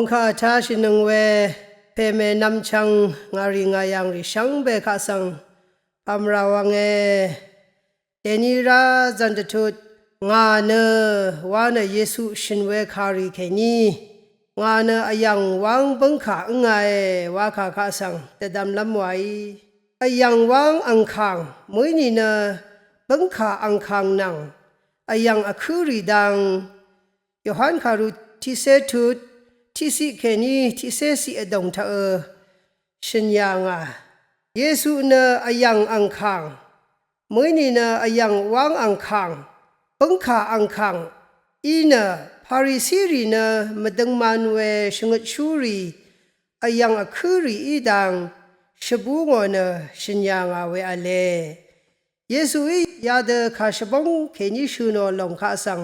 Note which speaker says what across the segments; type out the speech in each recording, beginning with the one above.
Speaker 1: งคาชาชินงเวเพเมนำชังงาริงายังริชังเบคาสังปัมราวังเอนิราจันททุดงาเนวานเยซูชินเวคาริเคนีงาเนอยังวังบังขางาวาคาคาสังแต่ดำลำไว้ยังวังอังคังมุยนีเนบังขาอังคังนังยังอคุริดังโยฮันคารุทิเซทุดที่สิเคนีที่เสสิอดงเธอฉันยังเยซูเนอยังอังคังมุยนีเนอยังวังอังคังบังขาอังคังอีเนพาริสีรีเนมดังมันเวชงชูรียังอคุรีอีดังชบูงเนฉันยังเวอเลเยซูยาเดคาชบงเคนิชูโนลงคาสัง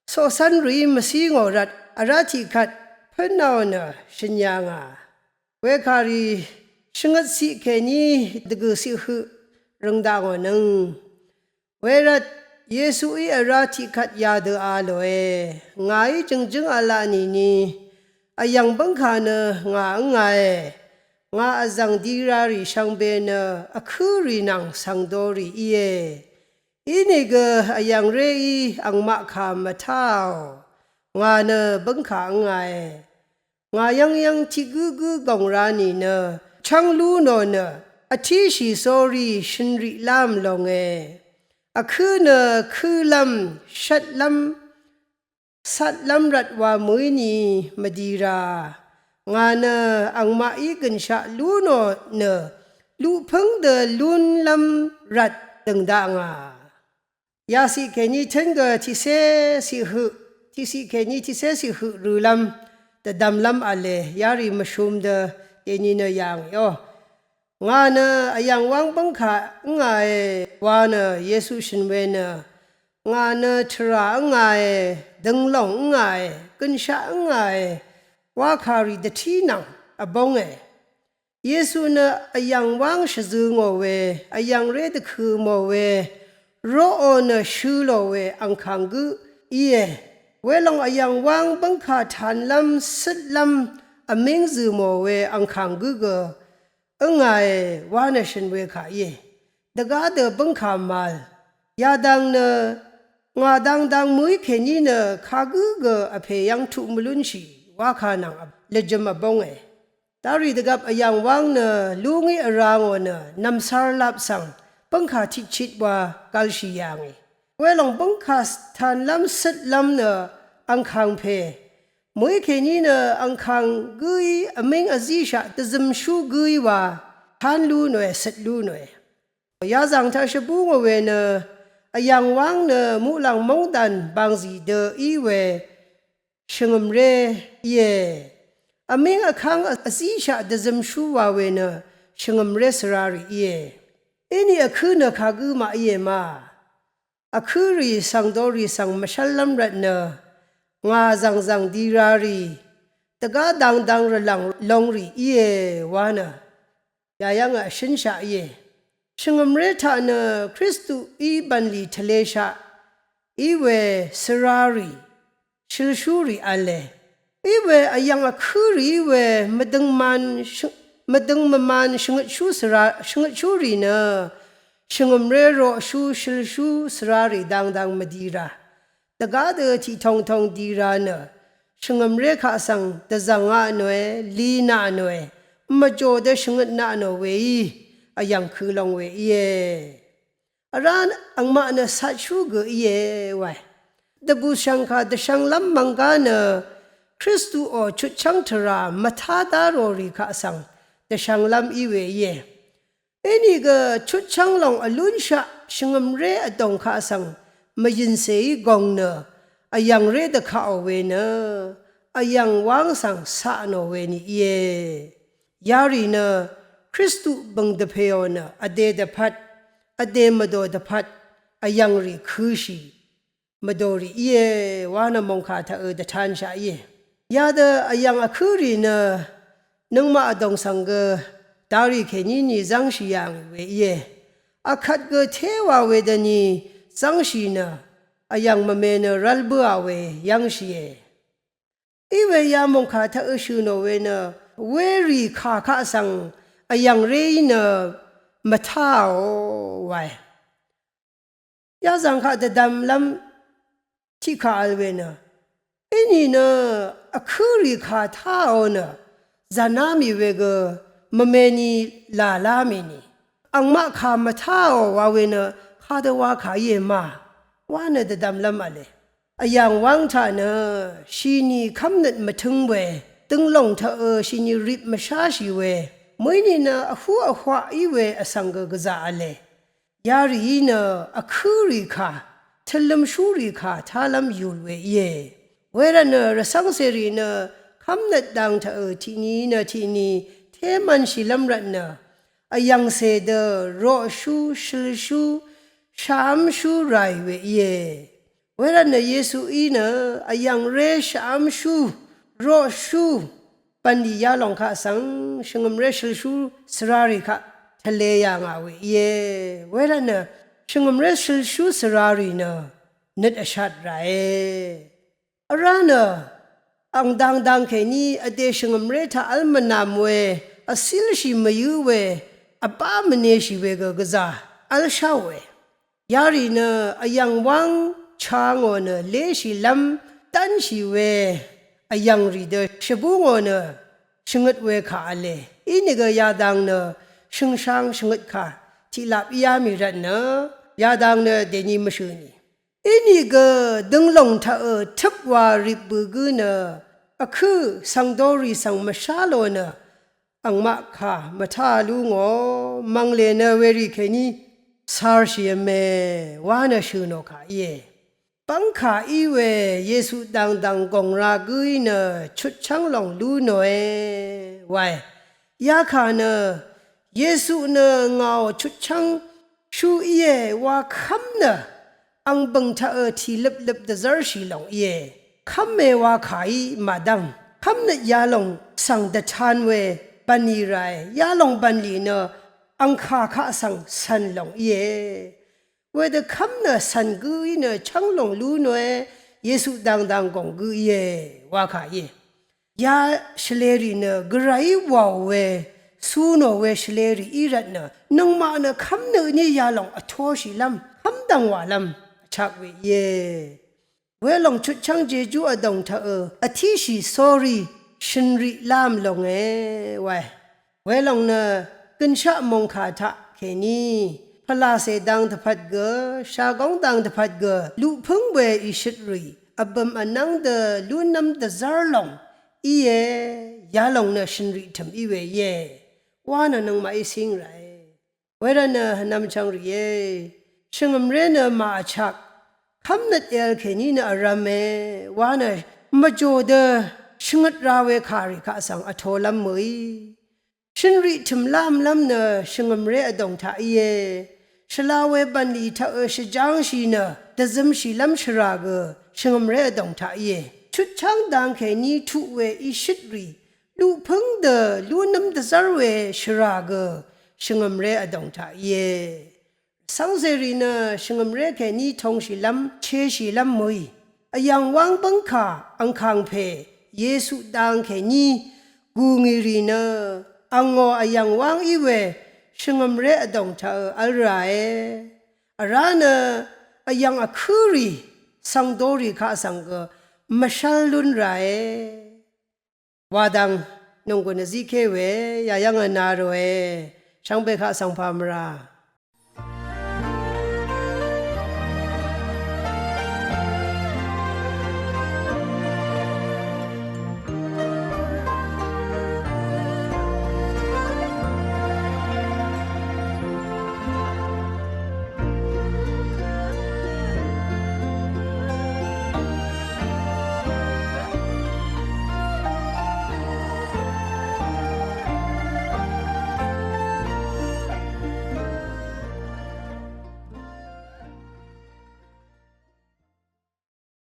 Speaker 1: โซสันรีมสีงรัดอาราธิคัดเพิ่นนาวเนฉันยังเวคารีชงสิเคนีดกสิหุรังดางนึงเวรัดเยซูอาราธิคัดยาเดอาโลเองายจึงอาลานียังบังคาเนงาจังดีราริชังเบเนอคุรีนังสังโดรีอีนี่ก็ยังเรอีอังมาคามะท้างาเนบังคางายังที่กูกงรานีเนช่างลูโนเนอธิชีโซรีชินริลามลงคือเนคือลำชัดลำสัตลำรัดว่ามุยนีมดีรางาเนอังมาอีกันชะลูโนเนลูพังเดลุนลำรัดดังดางยาสิเคนีทังกที่เสสิหุที่สิเคนีที่เสสิหุรูลำแต่ดำลำอะไรยาริมชุมเดเอนีเนยังโยงาเนยังวังบังขางวาเนเยซูชินเวเนงาเนทราดังหลงกันชะว่าคาริดทีนังอบงเยซูเนยังวังชะซึงโอเวยังเรดคือโมเวโรโอเนชูโลเวอังคังกุเวลงยังวังบังขาทันลำสุดลำอเมงซึโมเวอังคังกุกวานฉันเวขาดกาเดบังขามาลยาดังเนงาดังมุยเคนีเนขากุกอเพยังทุมลุนชีว่าขานังเลจมาบงตารีดกับยังวังเนลุงอรางเนนำสารลับสังบังขาทิชิดว่ากัลชียังเวลงบังขาทานลำสุดลำเนอังคังเพมุยเคนีเนอังคังกุยอเมงอซิชะตซึมชูกุยว่าทานลูหน่วยสุดลูหน่วยยาจังทาชบูงเวเนยังวังเนมุลังมงดันบางสีเดอีเวชงมเรอเมงอคังอซิชะตซึมชูว่าเวเนชงมเรสรารีอันนี้คือเนขากุมามาคือรีสังโดรีสังมชัลลัมรัตเนงาจังดีรารีตะกาดังระลังลงรีวานะยายังชินชาชงมเรทาเนคริสตุบันลีทะเลชาเวสรารีชิลชูรีอะไรเวยังคือรีเวมดังมันชงชูรีเนชงมเรโรชิลชูสรารีดังมดีราตะกาเดที่ทองดีราเนชงมเรขาสังตะจังหน่วยลีนาหน่วยมาโจเดชงนาโนเวยังคือลงเวร้านอังมาเนสัตชูกไว้ดบุชังคาดชังลำมังกาเนคริสตูโอชุดชังทรามาทาดารอริขาสังดชังลำเวอันนี้ก็ชุดช่างลงอลุนชะชงมเรอดงข้าสังมายินเสยกงเนยังเรดข้าเวเนยังวางสังสะโนเวนี่ยารีเนคริสตุบังเดเพโอเนอเดดพัดเดมโดดพัดยังรีคือชีมโดรีวานมงคาทะดทานชายาเดยังคือรีเนนึงมาอดงสังเกดาริเคนีจังชียังเวขัดเกเทวาเวดนีจังชีเนยังมเมเนรัลบัวเวยังชี อีเวยามงคาทะชูโนเวเนเวรีคาคะสังยังเรเนมาท่าไว้ยาสังขาดดำลำที่ขาเวเนอันนี้เนอคือรีคาท่าเนจานามีเวกมเมนีลาลามินีอังมาขามาท่าวาเวเนข้าดว่าขาเยมาว่าเนดำลำอะไรอย่างวังท่าเนชีนีคำนึดมาถึงเวตึงลงเธอชินิริบมาชาชีเวมื่อนี่นะหัวหัวอีเวอสังกกษาเลยยารีนะคือริคาทลมชูริคาทาลมยูเวเยเวรนะรสังเสรีนะคำนัดดังเธอที่นี้นะที่นี้เทมันชิลมรันนะยังเสดรอชูชิลชูชามชูไรเวเยเวรนะเยซูอีนะยังเรชามชูรอชูปันดียาลงข้าสังชงมเรชชูสราริคะทะเลยางาเวเยเวลาเนชงมเรชชูสราริเนนึดชัดไรอะไรเนอังดังแค่นี้อเดชงมเรทาอัลมนามเวอสิลชิมายูเวอป้ามเนชิเวกกษาอัลชาเวยารีเนยังวังชางเนเลชิลำตันชิเวยังรีเดชบุงเนชงดเวขาเลอีนี่ก็ยาดังเนชงช่างชงดขาที่ลับยามีรันเนยาดังเนเดนีมชูนีอีนี่ก็ดึงลงท่าทับวาริบกุเนคือสังดอรีสังมาชาโลเนอังมาขามาท่าลุงมังเลเนเวริเคนีซาร์ชีเมวานชูโนขาเยปังขาอีเวเยซูดังกงรากุยเนชุดช่างลงลูหน่อยไว้ยาขาเนเยซูเนเงาชุดช่างชูเยว่าคำเนอังบังท่าที่ลับเดซาร์ชีลงเยคำเมว่าขายมาดังคำเนยาลงสังเดทานเวบันีไรยาลงบันลีเนอังคาข้าสังสันลงเยเวดคำเนสันกุยเนช่างลงลูหน่อยเยซูดังกงกุยว่าขายยาเฉลรีเนกไรวาวเวสูโนเวเฉลรีอีรัตเนนังมาเนคำเนนี่ยาลงอทอชิลำคำดังว่าลำชักเวเยเวลงชุดช่างเจจูอดงเธออธิชีสอรีฉันริลามลงไว้เวลงเนกินชะมงคาทะเคนี้พลาเสดังทพัดเกชากงดังทพัดเกลุพึงเวอิชิตรีอับมอนังเดลุนำเดซาร์ลงอีเยยาลงเนฉันริทำอีเวเยวานังมาอิสิงไรเวรเนนำจังรีเยชงมเรเนมาชักคำนัดเอลเคนีเนอรามวานะมาโจเดชงดราเวคาริกาสังอโทลมมือฉันริทำลำเนชงมเรอดงทาเยชลาเวบันลีทาชจางชีเนดซึมชีลำชรากชงมเรอดงทาเยชุดช่างดังเคนีทุเวอิชิตรีลูพึงเดลูน้ำเดซาร์เวชรากชงมเรอดงทาเยสังเสรีเนชงมเรแค่นี้ทงชิลำเชชิลำมวยยังวังบังคาอังคังเพเยซูดังแค่นี้กูงิรีเนอังโงยังวังอีเวชงมเรอดงเธออะไรอะไรเนยังอคุรีสังโดรีข้าสังกมาชัลลุนไรว่าดังนงกุนซิเคเวยยังนาโรเอช่างเบข้าสังพามรา